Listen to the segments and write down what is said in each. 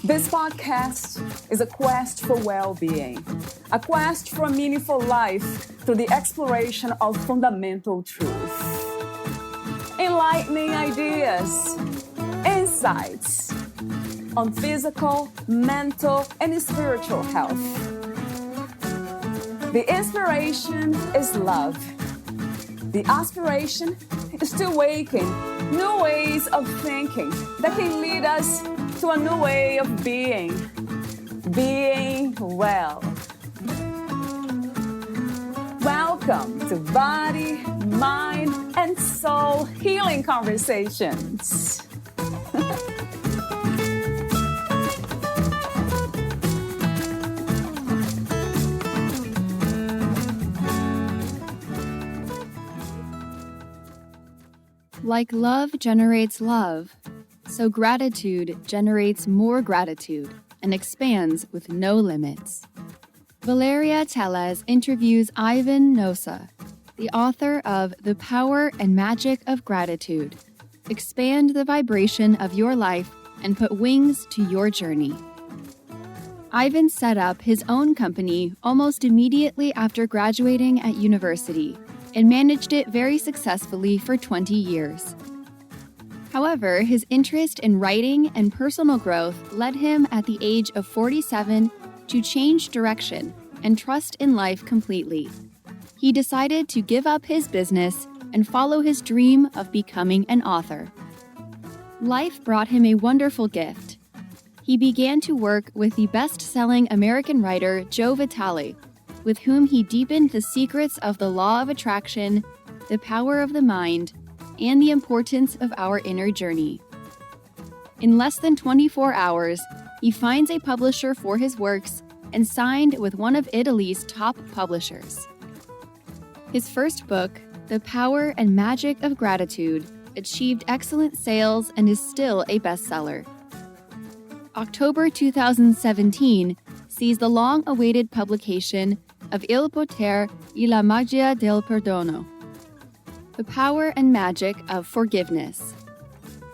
This podcast is a quest for well-being, a quest for a meaningful life through the exploration of fundamental truth. Enlightening ideas, insights on physical, mental, and spiritual health. The inspiration is love. The aspiration is to awaken new ways of thinking that can lead us to a new way of being well. Welcome to Body, Mind, and Soul Healing Conversations. Like love generates love, so gratitude generates more gratitude and expands with no limits. Valeria Teles interviews Ivan Nossa, the author of The Power and Magic of Gratitude. Expand the vibration of your life and put wings to your journey. Ivan set up his own company almost immediately after graduating at university and managed it very successfully for 20 years. However, his interest in writing and personal growth led him at the age of 47 to change direction and trust in life completely. He decided to give up his business and follow his dream of becoming an author. Life brought him a wonderful gift. He began to work with the best-selling American writer Joe Vitale, with whom he deepened the secrets of the law of attraction, the power of the mind, and the importance of our inner journey. In less than 24 hours, he finds a publisher for his works and signed with one of Italy's top publishers. His first book, The Power and Magic of Gratitude, achieved excellent sales and is still a bestseller. October 2017 sees the long-awaited publication of Il Potere e la Magia del Perdono, The Power and Magic of Forgiveness,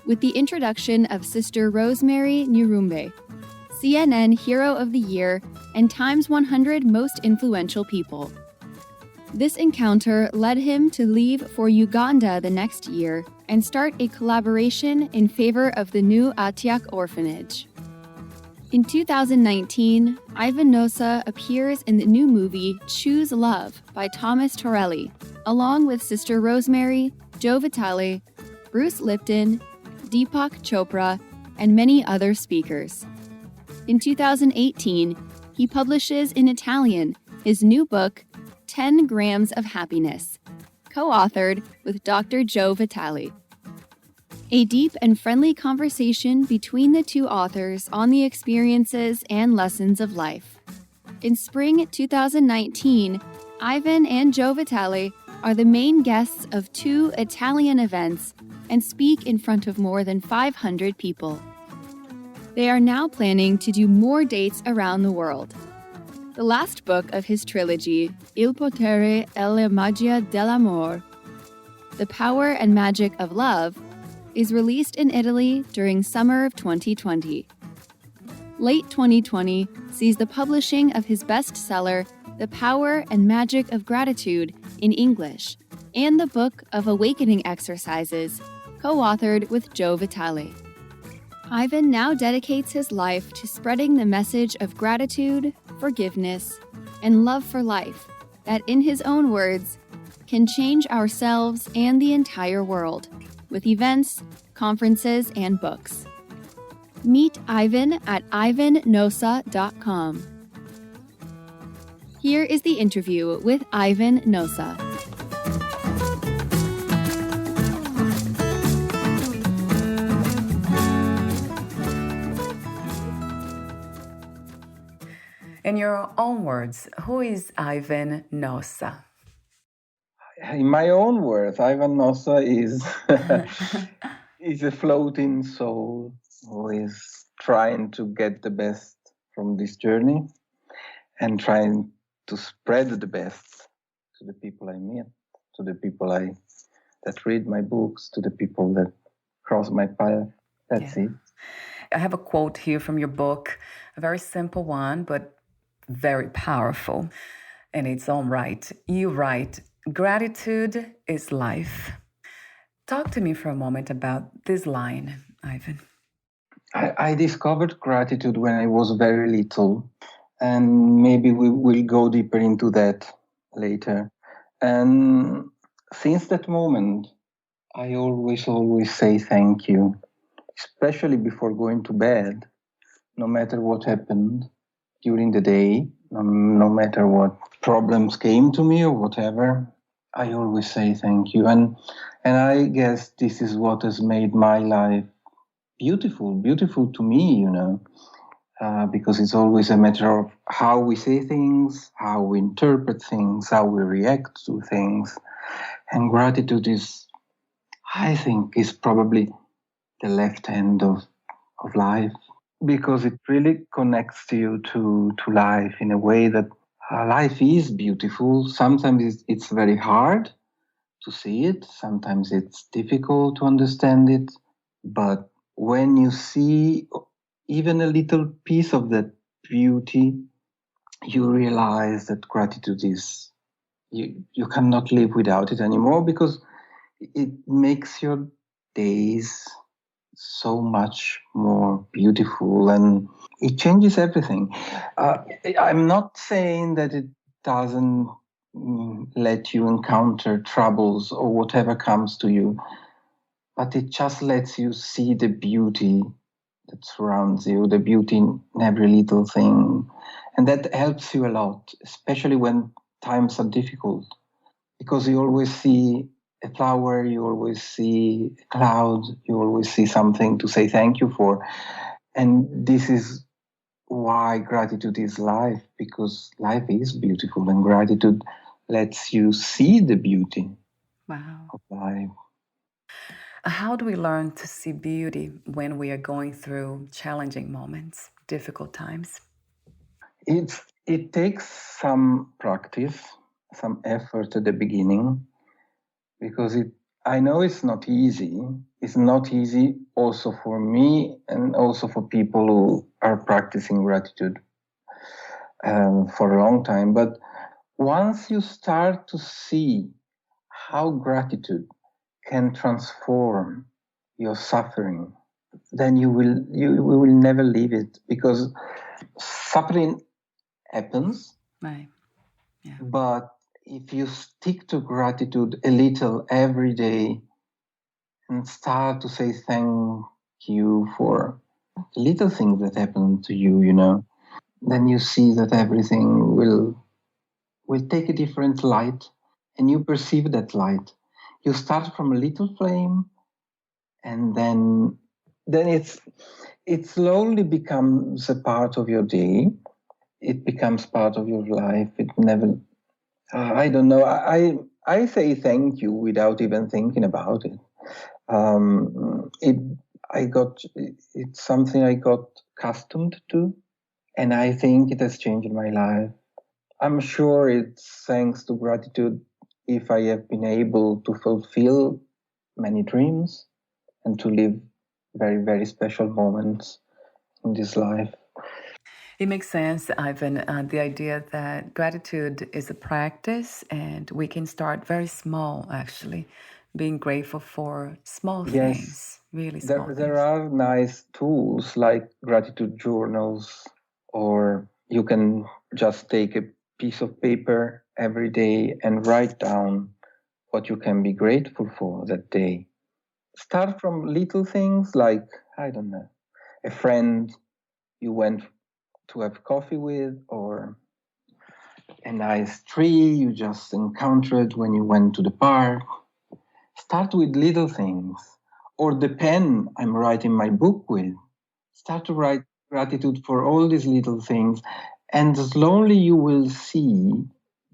with the introduction of Sister Rosemary Nyirumbe, CNN Hero of the Year and Times 100 Most Influential People. This encounter led him to leave for Uganda the next year and start a collaboration in favor of the new Atiak orphanage. In 2019, Ivan Nossa appears in the new movie Choose Love by Thomas Torelli, along with Sister Rosemary, Joe Vitale, Bruce Lipton, Deepak Chopra, and many other speakers. In 2018, he publishes in Italian his new book, 10 Grams of Happiness, co-authored with Dr. Joe Vitale. A deep and friendly conversation between the two authors on the experiences and lessons of life. In spring 2019, Ivan and Joe Vitale are the main guests of two Italian events and speak in front of more than 500 people. They are now planning to do more dates around the world. The last book of his trilogy, Il Potere e la Magia dell'Amore, The Power and Magic of Love, is released in Italy during summer of 2020. Late 2020 sees the publishing of his bestseller, The Power and Magic of Gratitude, in English, and the Book of Awakening Exercises, co-authored with Joe Vitale. Ivan now dedicates his life to spreading the message of gratitude, forgiveness, and love for life that, in his own words, can change ourselves and the entire world, with events, conferences, and books. Meet Ivan at ivannossa.com. Here is the interview with Ivan Nossa. In your own words, who is Ivan Nossa? In my own words, Ivan Nossa is is a floating soul who is trying to get the best from this journey and trying to spread the best to the people I meet, to the people that read my books, to the people that cross my path. That's it. I have a quote here from your book, a very simple one, but very powerful in its own right. You write, "Gratitude is life." Talk to me for a moment about this line, Ivan. I discovered gratitude when I was very little, and maybe we will go deeper into that later. And since that moment, I always say thank you, especially before going to bed, no matter what happened during the day, no matter what problems came to me or whatever. I always say thank you, and I guess this is what has made my life beautiful to me, because it's always a matter of how we say things, how we interpret things, how we react to things. And gratitude is, I think, is probably the left hand of life, because it really connects you to life in a way that life is beautiful. Sometimes it's very hard to see it, sometimes it's difficult to understand it, but when you see even a little piece of that beauty, you realize that gratitude is, you cannot live without it anymore, because it makes your days so much more beautiful, and it changes everything. I'm not saying that it doesn't let you encounter troubles or whatever comes to you, but it just lets you see the beauty that surrounds you, the beauty in every little thing. And that helps you a lot, especially when times are difficult, because you always see a flower, you always see a cloud, you always see something to say thank you for. And this is why gratitude is life, because life is beautiful, and gratitude lets you see the beauty of life. How do we learn to see beauty when we are going through challenging moments, difficult times? It takes some practice, some effort at the beginning, because I know it's not easy. It's not easy also for me, and also for people who are practicing gratitude for a long time. But once you start to see how gratitude can transform your suffering, then you will never leave it, because suffering happens. Right. Yeah. But if you stick to gratitude a little every day and start to say thank you for little things that happen to you, then you see that everything will take a different light, and you perceive that light. You start from a little flame, and then it slowly becomes a part of your day. It becomes part of your life. It never, I don't know. I say thank you without even thinking about it. It's something I got accustomed to, and I think it has changed my life. I'm sure it's thanks to gratitude if I have been able to fulfill many dreams and to live very, very special moments in this life. It makes sense, Ivan, the idea that gratitude is a practice, and we can start very small, actually, being grateful for small things, really small things. There are nice tools like gratitude journals, or you can just take a piece of paper every day and write down what you can be grateful for that day. Start from little things like, I don't know, a friend you went to have coffee with, or a nice tree you just encountered when you went to the park. Start with little things. Or the pen I'm writing my book with. Start to write gratitude for all these little things. And slowly you will see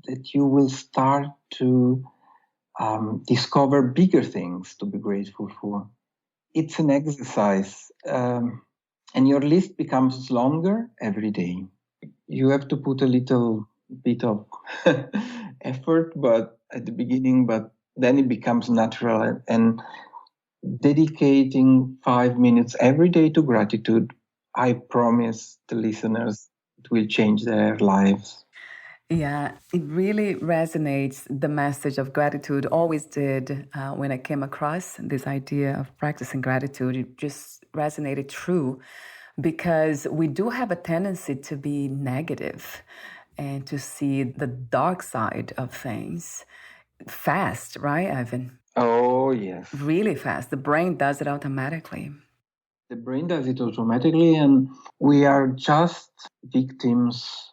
that you will start to discover bigger things to be grateful for. It's an exercise. And your list becomes longer every day. You have to put a little bit of effort, but at the beginning, but then it becomes natural, and dedicating 5 minutes every day to gratitude, I promise the listeners it will change their lives. Yeah, it really resonates. The message of gratitude always did when I came across this idea of practicing gratitude. It just resonated true because we do have a tendency to be negative and to see the dark side of things fast, right, Ivan? Oh, yes. Really fast. The brain does it automatically. The brain does it automatically, and we are just victims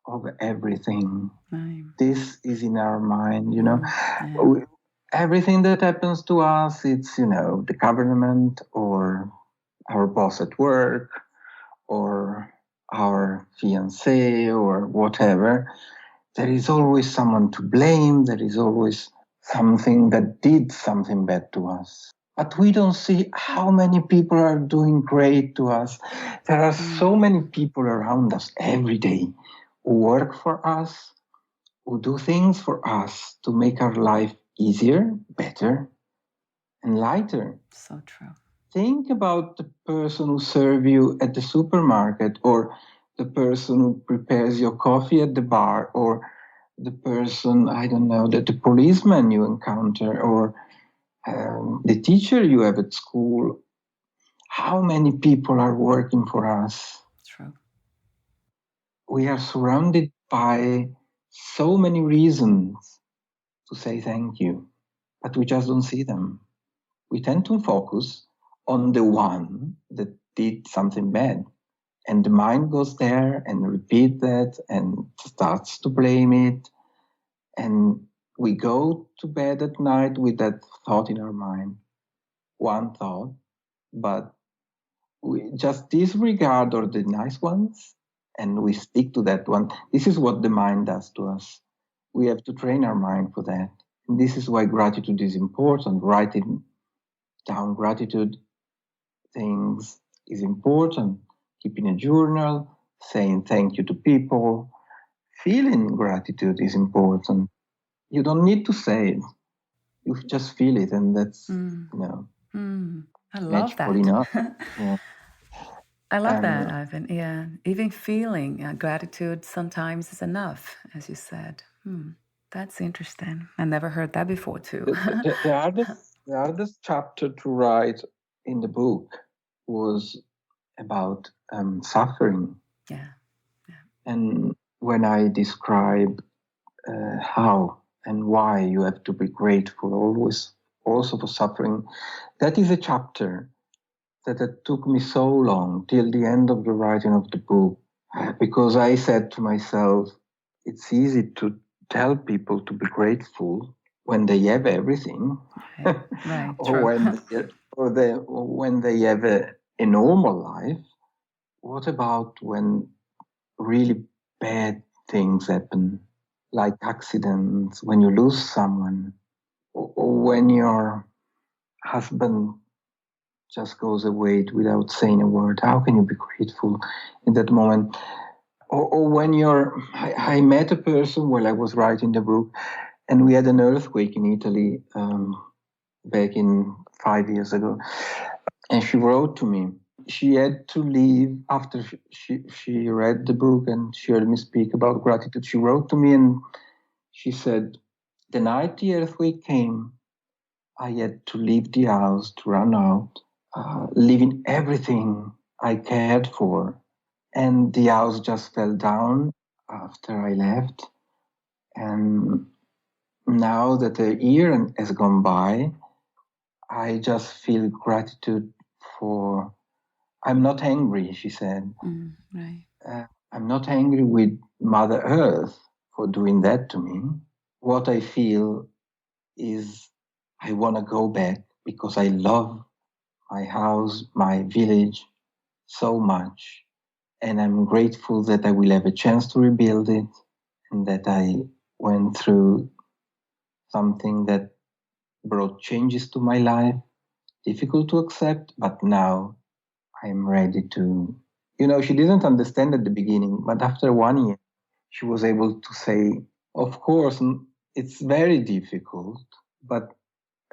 of everything. Right. This is in our mind, Yeah. Everything that happens to us, it's, the government or our boss at work or our fiancé or whatever. There is always someone to blame. There is always something that did something bad to us. But we don't see how many people are doing great to us. There are so many people around us every day who work for us, who do things for us to make our life easier, better, and lighter. So true. Think about the person who serves you at the supermarket, or the person who prepares your coffee at the bar, or the person, I don't know, the policeman you encounter, or the teacher you have at school. How many people are working for us? True. We are surrounded by so many reasons to say thank you, but we just don't see them. We tend to focus on the one that did something bad. And the mind goes there and repeats that and starts to blame it. And we go to bed at night with that thought in our mind, one thought, but we just disregard all the nice ones and we stick to that one. This is what the mind does to us. We have to train our mind for that. And this is why gratitude is important. Writing down gratitude things is important. Keeping a journal, saying thank you to people, feeling gratitude is important. You don't need to say it. You just feel it, and that's I love magical that. enough. Yeah. I love that, Ivan. Yeah, even feeling gratitude sometimes is enough, as you said. That's interesting. I never heard that before, too. The hardest chapter to write in the book was about suffering. Yeah. And when I describe how and why you have to be grateful always, also for suffering, that is a chapter that it took me so long till the end of the writing of the book, because I said to myself, it's easy to tell people to be grateful when they have everything, Right. or True. when they have a normal life. What about when really bad things happen, like accidents, when you lose someone, or when your husband just goes away without saying a word? How can you be grateful in that moment? Or when I met a person while I was writing the book, and we had an earthquake in Italy back in 5 years ago. And she wrote to me. She had to leave after she read the book and she heard me speak about gratitude. She wrote to me and she said, the night the earthquake came, I had to leave the house to run out, leaving everything I cared for. And the house just fell down after I left. And now that a year has gone by, I just feel gratitude for. I'm not angry, she said. Right. I'm not angry with Mother Earth for doing that to me. What I feel is I want to go back because I love my house, my village so much. And I'm grateful that I will have a chance to rebuild it and that I went through something that brought changes to my life. Difficult to accept, but now I'm ready to. She didn't understand at the beginning, but after 1 year, she was able to say, of course, it's very difficult, but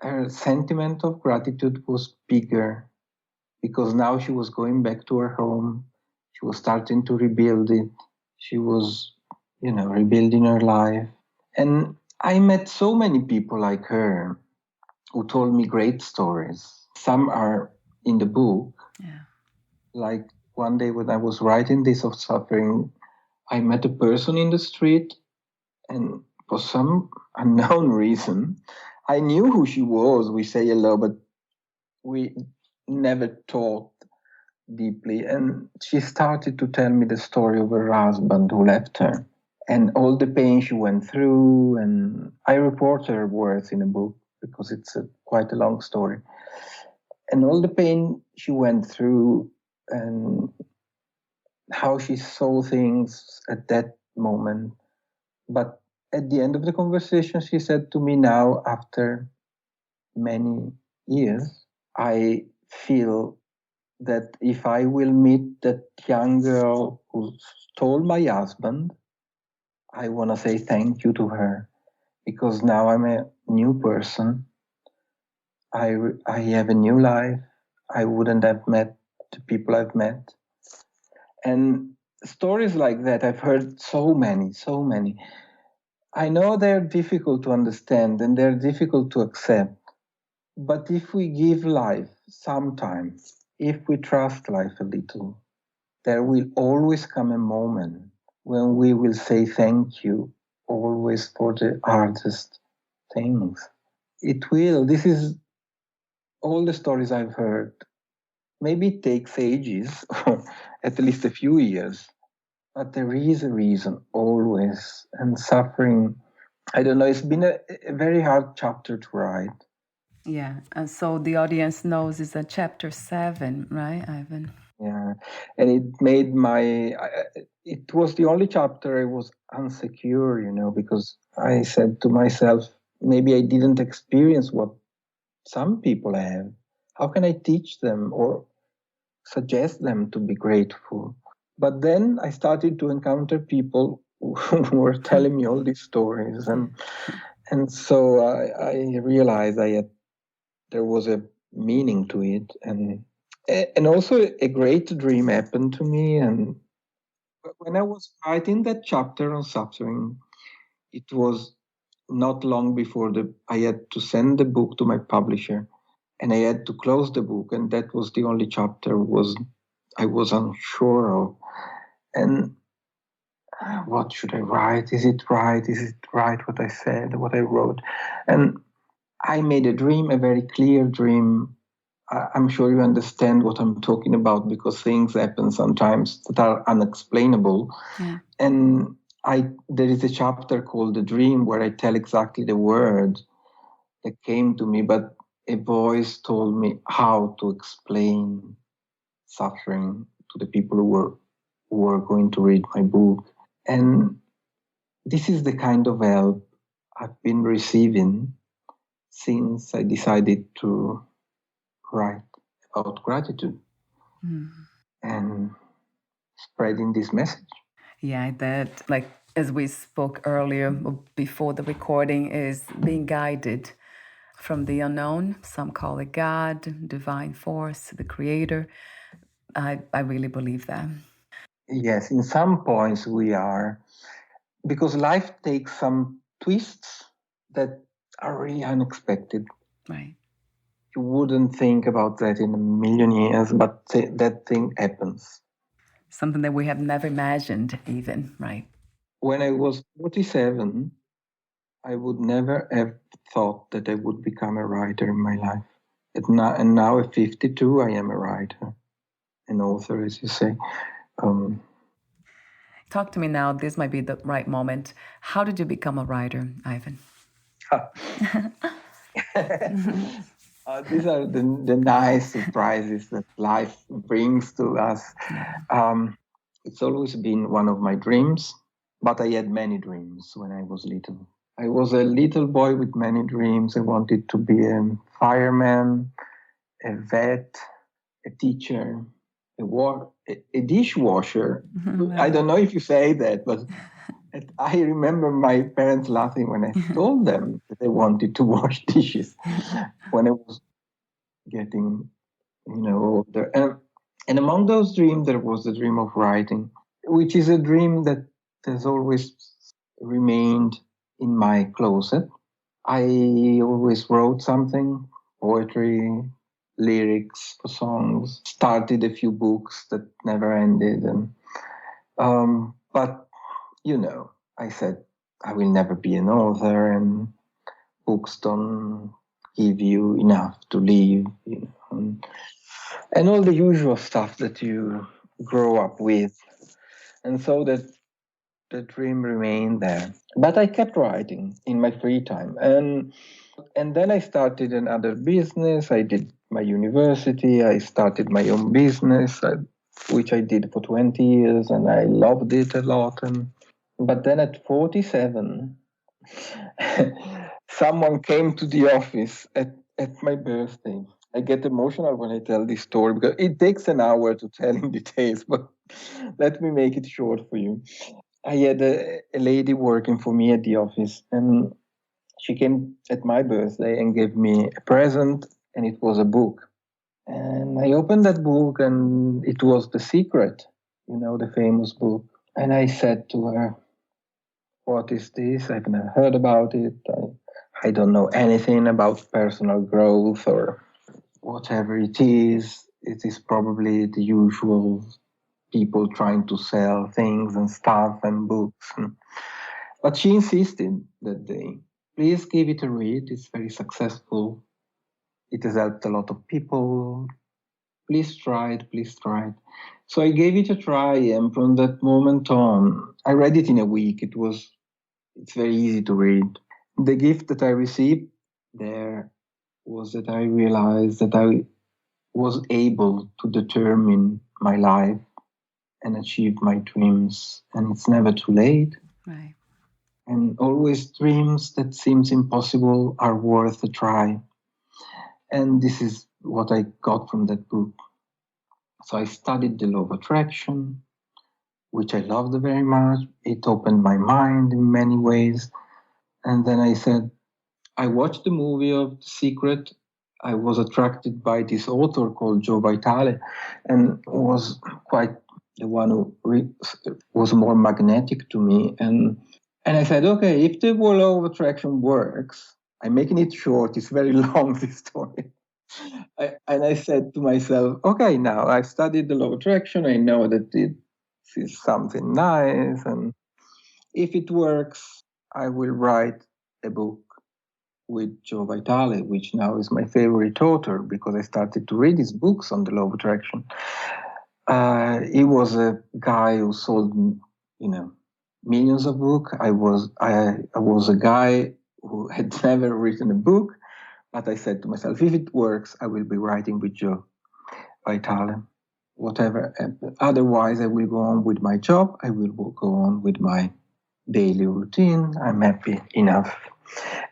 her sentiment of gratitude was bigger because now she was going back to her home. She was starting to rebuild it. She was, rebuilding her life. And I met so many people like her who told me great stories. Some are in the book. Yeah. Like one day when I was writing this of suffering, I met a person in the street, and for some unknown reason, I knew who she was. We say hello, but we never talked deeply. And she started to tell me the story of her husband who left her and all the pain she went through. And I report her words in a book because it's quite a long story. And all the pain she went through and how she saw things at that moment. But at the end of the conversation, she said to me now, after many years, I feel that if I will meet that young girl who stole my husband, I want to say thank you to her because now I'm a new person. I have a new life. I wouldn't have met the people I've met. And stories like that, I've heard so many. I know they're difficult to understand and they're difficult to accept. But if we give life some time, if we trust life a little, there will always come a moment when we will say thank you always for the hardest things. It will. This is all the stories I've heard. Maybe it takes ages, or at least a few years, but there is a reason always. And suffering, I don't know, it's been a very hard chapter to write. Yeah, and so the audience knows it's a chapter 7, right, Ivan? Yeah, and it made it was the only chapter I was unsecure, because I said to myself, maybe I didn't experience what some people have. How can I teach them or suggest them to be grateful? But then I started to encounter people who were telling me all these stories, and so I realized there was a meaning to it, and also a great dream happened to me. And when I was writing that chapter on suffering, it was not long before I had to send the book to my publisher, and I had to close the book, and that was the only chapter I was unsure of. And what should I write? Is it right? Is it right what I said, what I wrote? And I made a dream, a very clear dream. I'm sure you understand what I'm talking about because things happen sometimes that are unexplainable. Yeah. And there is a chapter called The Dream where I tell exactly the word that came to me, but a voice told me how to explain suffering to the people who were going to read my book. And this is the kind of help I've been receiving since I decided to write about gratitude and spreading this message. Yeah, that, like, as we spoke earlier before the recording, is being guided from the unknown. Some call it God, divine force, the creator. I really believe that. Yes, in some points we are, because life takes some twists that are really unexpected. Right. You wouldn't think about that in a million years, but that thing happens. Something that we have never imagined even, right? When I was 47, I would never have thought that I would become a writer in my life. And now at 52, I am a writer, an author, as you say. Talk to me now. This might be the right moment. How did you become a writer, Ivan? These are the nice surprises that life brings to us. It's always been one of my dreams, but I had many dreams when I was little. I was a little boy with many dreams. I wanted to be a fireman, a vet, a teacher, a dishwasher. I don't know if you say that, but I remember my parents laughing when I told them that I wanted to wash dishes when I was getting, older. And among those dreams, there was the dream of writing, which is a dream that has always remained in my closet. I always wrote something, poetry, lyrics for songs, started a few books that never ended. But, I said, I will never be an author, and books don't give you enough to live, and all the usual stuff that you grow up with. And so that the dream remained there. But I kept writing in my free time. And then I started another business. I did my university. I started my own business, which I did for 20 years, and I loved it a lot. But then at 47, someone came to the office at my birthday. I get emotional when I tell this story because it takes an hour to tell in details, but let me make it short for you. I had a lady working for me at the office, and she came at my birthday and gave me a present, and it was a book. And I opened that book, and it was The Secret, the famous book. And I said to her, "What is this? I've never heard about it. I don't know anything about personal growth or whatever it is. It is probably the usual people trying to sell things and stuff and books." But she insisted that day, "Please give it a read. It's very successful. It has helped a lot of people. Please try it, please try it." So I gave it a try, and from that moment on, I read it in a week. It's very easy to read. The gift that I received there was that I realized that I was able to determine my life and achieve my dreams, and it's never too late. Right. And always dreams that seems impossible are worth a try. And this is what I got from that book. So I studied the law of attraction, which I loved very much. It opened my mind in many ways. And then I said, I watched the movie of The Secret. I was attracted by this author called Joe Vitale, and was quite the one who was more magnetic to me. And I said, okay, if the law of attraction works, I'm making it short, it's very long, this story. And I said to myself, okay, now I've studied the law of attraction. I know that it is something nice. And if it works, I will write a book with Joe Vitale, which now is my favorite author because I started to read his books on the law of attraction. He was a guy who sold, millions of books. I was a guy who had never written a book, but I said to myself, if it works, I will be writing with Joe Vitale. Whatever. Otherwise, I will go on with my job. I will go on with my daily routine. I'm happy enough.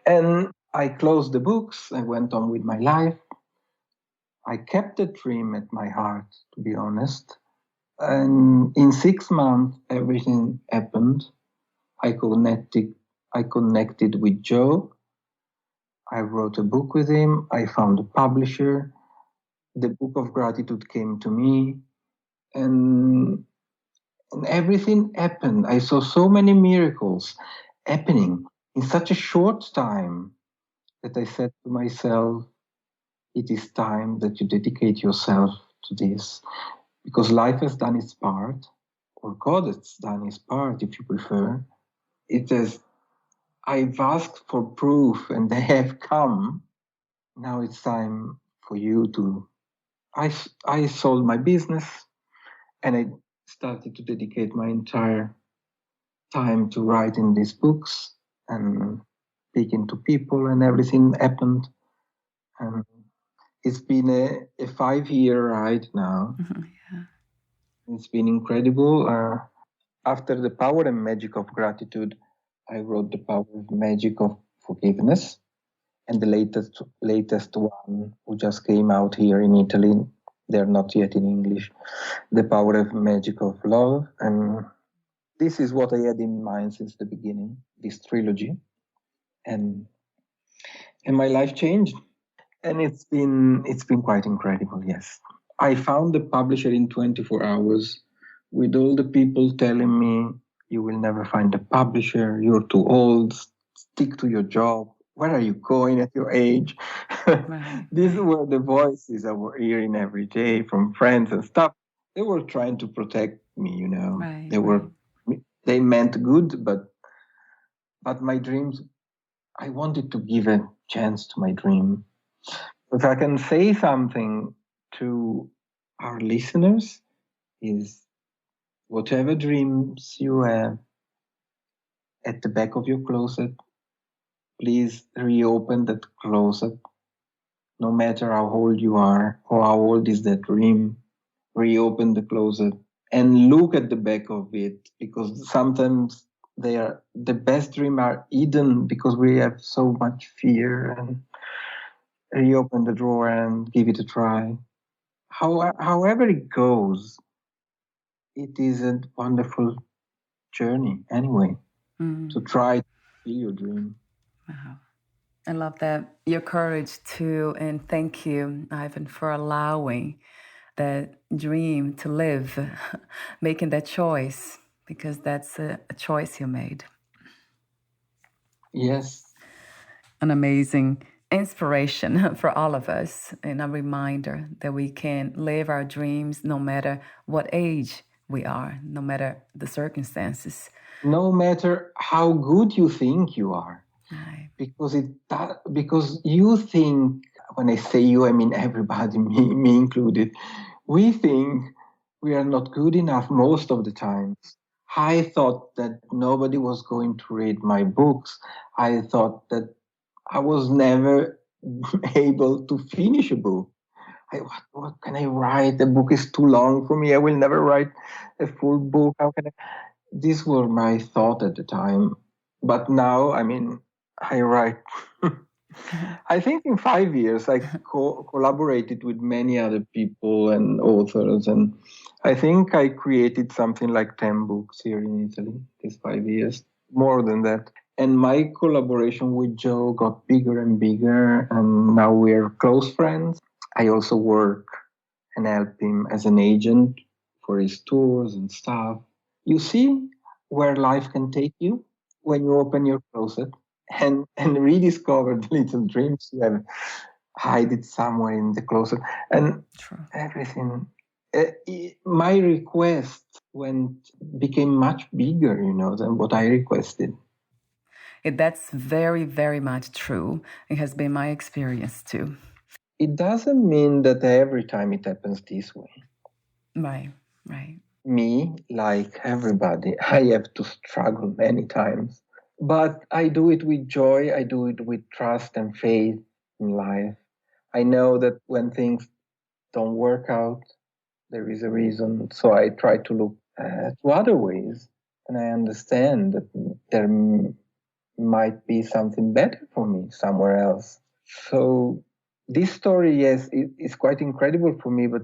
And I closed the books. I went on with my life. I kept the dream at my heart, to be honest. And in 6 months, everything happened. I connected with Joe. I wrote a book with him. I found a publisher. The book of gratitude came to me. And everything happened. I saw so many miracles happening in such a short time that I said to myself, it is time that you dedicate yourself to this, because life has done its part, or God has done his part, if you prefer. I've asked for proof and they have come. Now it's time for you to, I sold my business and I started to dedicate my entire time to writing these books and speaking to people, and everything happened. And it's been a 5-year ride now. Mm-hmm. Yeah. It's been incredible. After The Power and Magic of Gratitude, I wrote The Power and Magic of Forgiveness, and the latest one who just came out here in Italy. They're not yet in English. The Power and Magic of Love. And this is what I had in mind since the beginning, this trilogy. And And my life changed. And it's been quite incredible, yes. I found the publisher in 24 hours with all the people telling me, you will never find a publisher, you're too old, stick to your job. Where are you going at your age? Right, These right. were the voices I were hearing every day from friends and stuff. They were trying to protect me, you know. Right, They meant good, but my dreams, I wanted to give a chance to my dream. If I can say something to our listeners is whatever dreams you have at the back of your closet, please reopen that closet. No matter how old you are or how old is that dream, reopen the closet and look at the back of it, because sometimes they are the best dreams are hidden because we have so much fear. And reopen the drawer and give it a try. However it goes, it is a wonderful journey anyway, to try to feel your dream. Wow. I love that. Your courage too. And thank you, Ivan, for allowing that dream to live, making that choice, because that's a choice you made. Yes. An amazing inspiration for all of us, and a reminder that we can live our dreams no matter what age we are, no matter the circumstances. No matter how good you think you are. Right. Because you think, when I say you, I mean everybody, me included, we think we are not good enough most of the times. I thought that nobody was going to read my books. I thought that I was never able to finish a book. What can I write? The book is too long for me. I will never write a full book. How can I? These were my thought at the time. But now, I mean, I write. I think in 5 years, I collaborated with many other people and authors. And I think I created something like 10 books here in Italy these 5 years, more than that. And my collaboration with Joe got bigger and bigger. And now we're close friends. I also work and help him as an agent for his tours and stuff. You see where life can take you when you open your closet and rediscover the little dreams you have hide it somewhere in the closet and True. everything. My request became much bigger, than what I requested. That's very, very much true. It has been my experience too. It doesn't mean that every time it happens this way. Right, right. Me, like everybody, I have to struggle many times. But I do it with joy. I do it with trust and faith in life. I know that when things don't work out, there is a reason. So I try to look to other ways. And I understand that there might be something better for me somewhere else. So this story, yes, is quite incredible for me, but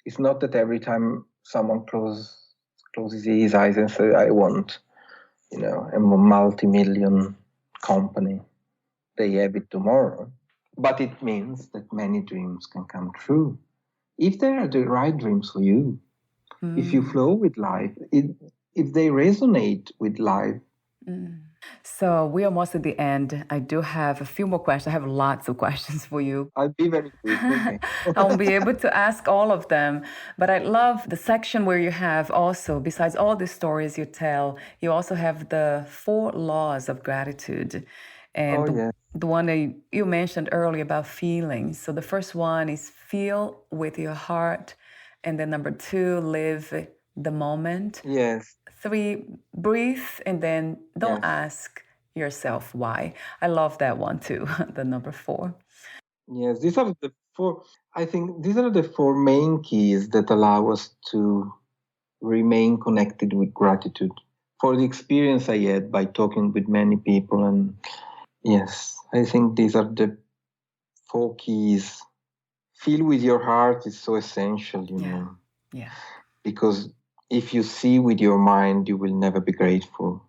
it's not that every time someone closes his eyes and says, I want, a multi-million company. They have it tomorrow. But it means that many dreams can come true. If they are the right dreams for you, if you flow with life, if they resonate with life. So we're almost at the end. I do have a few more questions. I have lots of questions for you. I'll be very quick. Okay. I won't be able to ask all of them, but I love the section where you have also, besides all the stories you tell, you also have the 4 laws of gratitude. And yes. the one that you mentioned earlier about feelings. So the first one is feel with your heart. And then number 2, live the moment. Yes. 3, breathe, and then don't ask yourself why. I love that one too, the number 4. Yes, these are the 4. I think these are the 4 main keys that allow us to remain connected with gratitude for the experience I had by talking with many people. And yes, I think these are the 4 keys. Feel with your heart is so essential, know. Yeah. Because if you see with your mind, you will never be grateful.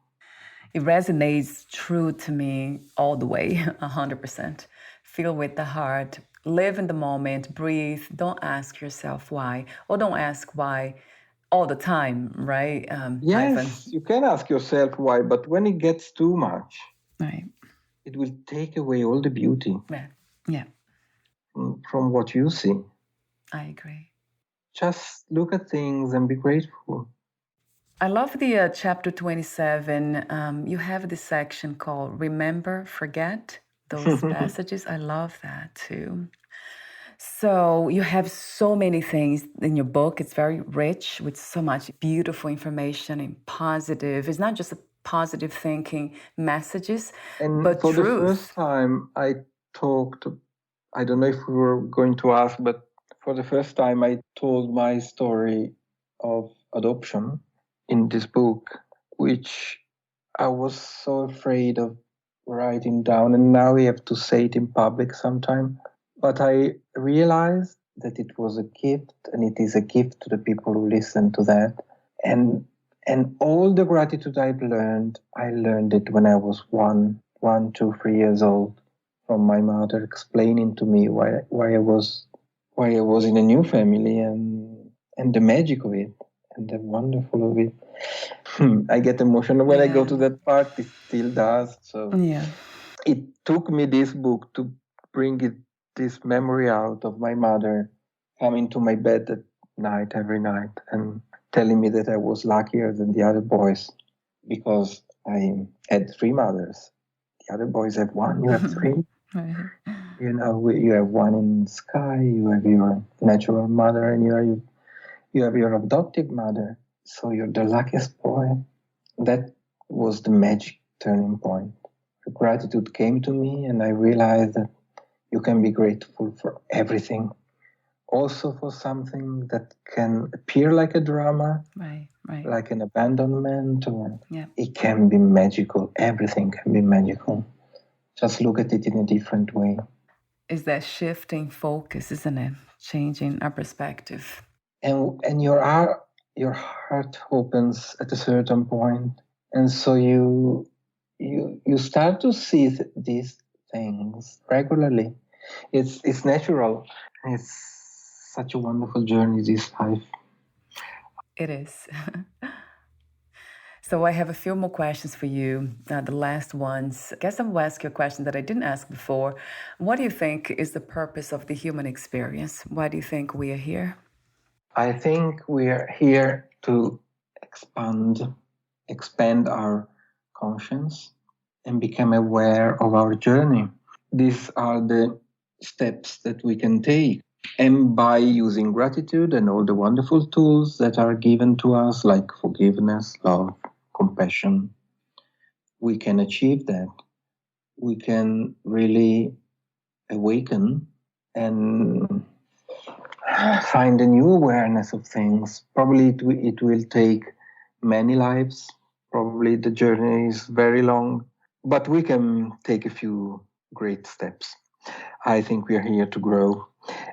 It resonates true to me all the way, 100%. Feel with the heart, live in the moment, breathe. Don't ask yourself why, or don't ask why all the time, right, Ivan? Yes, you can ask yourself why, but when it gets too much, Right. it will take away all the beauty Yeah, from what you see. I agree. Just look at things and be grateful. I love the chapter 27. You have this section called Remember, Forget. Those passages, I love that too. So you have so many things in your book. It's very rich with so much beautiful information and positive. It's not just a positive thinking messages, And but for truth. the first time, I talked, I don't know if we were going to ask, but for the first time, I told my story of adoption in this book, which I was so afraid of writing down. And now we have to say it in public sometime. But I realized that it was a gift, and it is a gift to the people who listen to that. And all the gratitude I've learned, I learned it when I was 2, 3 years old, from my mother explaining to me why I was in a new family, and the magic of it and the wonderful of it. I get emotional when I go to that part. It still does. So it took me this book to bring this memory out of my mother coming to my bed at night, every night, and telling me that I was luckier than the other boys because I had 3 mothers. The other boys have 1, you have 3. Right. You have 1 in the sky, you have your natural mother, and you have your adoptive mother. So you're the luckiest boy. That was the magic turning point. The gratitude came to me, and I realized that you can be grateful for everything. Also for something that can appear like a drama, Right. like an abandonment, or it can be magical. Everything can be magical. Just look at it in a different way. Is that shifting focus, isn't it? Changing our perspective. And your heart opens at a certain point, and so you start to see these things regularly. It's natural. It's such a wonderful journey, this life. It is. So I have a few more questions for you. The last ones. I guess I will ask you a question that I didn't ask before. What do you think is the purpose of the human experience? Why do you think we are here? I think we are here to expand our conscience and become aware of our journey. These are the steps that we can take. And by using gratitude and all the wonderful tools that are given to us, like forgiveness, love, compassion, we can achieve that. We can really awaken and find a new awareness of things. Probably it will take many lives. Probably the journey is very long, but we can take a few great steps. I think we are here to grow,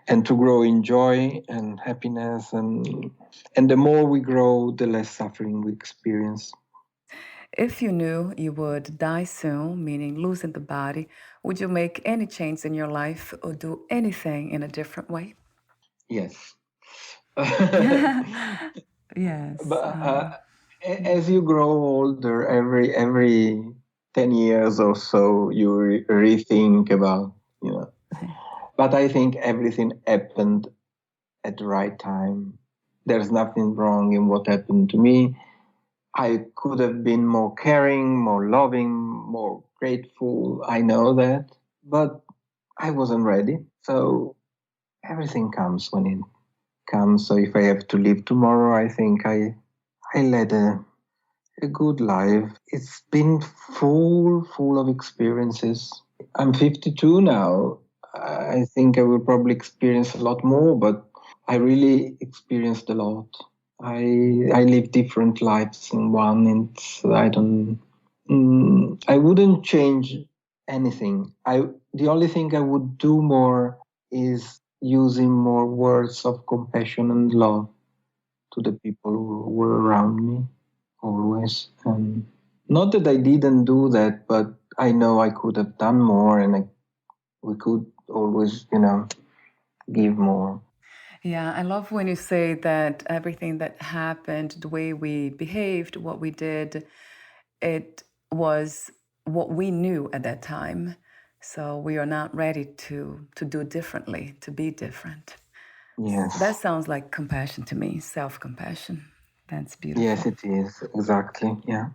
and to grow in joy and happiness, and the more we grow, the less suffering we experience. If you knew you would die soon, meaning losing the body, would you make any change in your life or do anything in a different way? Yes. Yes. But as you grow older, every 10 years or so, you rethink about, But I think everything happened at the right time. There's nothing wrong in what happened to me. I could have been more caring, more loving, more grateful. I know that. But I wasn't ready. So everything comes when it comes. So if I have to leave tomorrow, I think I led a good life. It's been full of experiences. I'm 52 now. I think I will probably experience a lot more, but I really experienced a lot. I live different lives in one, and I wouldn't change anything. The only thing I would do more is using more words of compassion and love to the people who were around me always. And Not that I didn't do that, but I know I could have done more, and we could always, give more. Yeah, I love when you say that everything that happened, the way we behaved, what we did, it was what we knew at that time. So we are not ready to do differently, to be different. Yes. That sounds like compassion to me, self-compassion. That's beautiful. Yes, it is. Exactly. Yeah.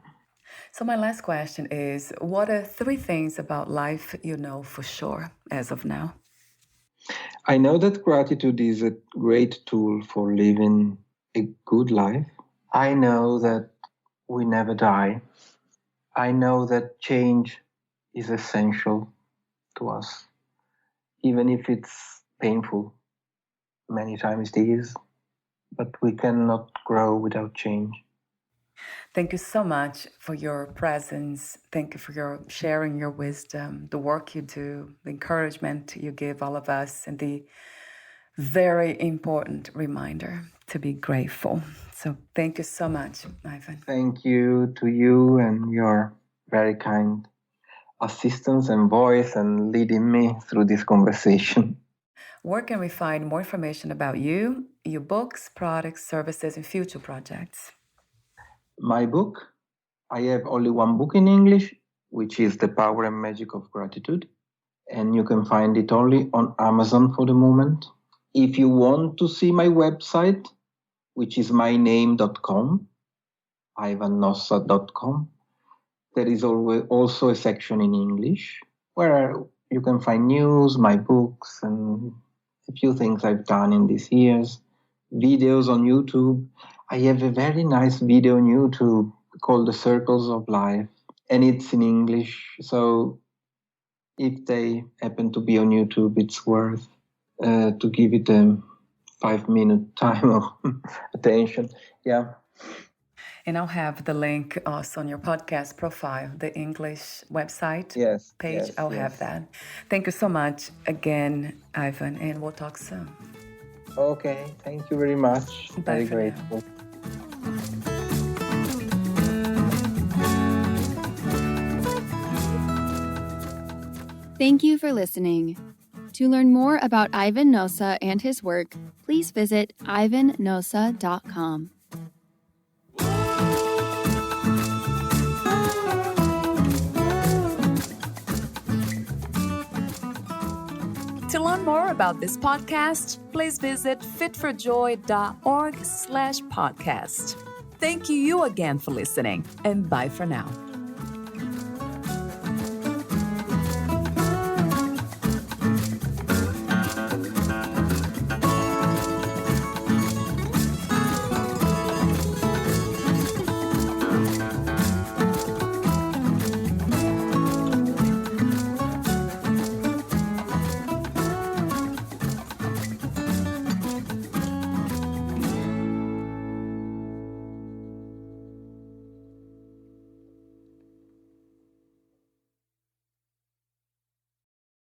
So my last question is, what are 3 things about life you know for sure as of now? I know that gratitude is a great tool for living a good life. I know that we never die. I know that change is essential to us, even if it's painful. Many times it is, but we cannot grow without change. Thank you so much for your presence. Thank you for your sharing your wisdom, the work you do, the encouragement you give all of us, and the very important reminder to be grateful. So thank you so much, Ivan. Thank you to you and your very kind assistance and voice and leading me through this conversation. Where can we find more information about you, your books, products, services, and future projects? My book, I have only one book in English, which is The Power and Magic of Gratitude. And you can find it only on Amazon for the moment. If you want to see my website, which is myname.com, ivannossa.com, there is also a section in English where you can find news, my books, and a few things I've done in these years, videos on YouTube. I have a very nice video on YouTube called The Circles of Life, and it's in English. So if they happen to be on YouTube, it's worth to give it a 5-minute time of attention. Yeah. And I'll have the link also on your podcast profile, the English website page. I'll have that. Thank you so much again, Ivan, and we'll talk soon. Okay, thank you very much. Bye very grateful. Thank you for listening. To learn more about Ivan Nossa and his work, please visit ivannossa.com. To learn more about this podcast, please visit fitforjoy.org/podcast. Thank you again for listening, and bye for now.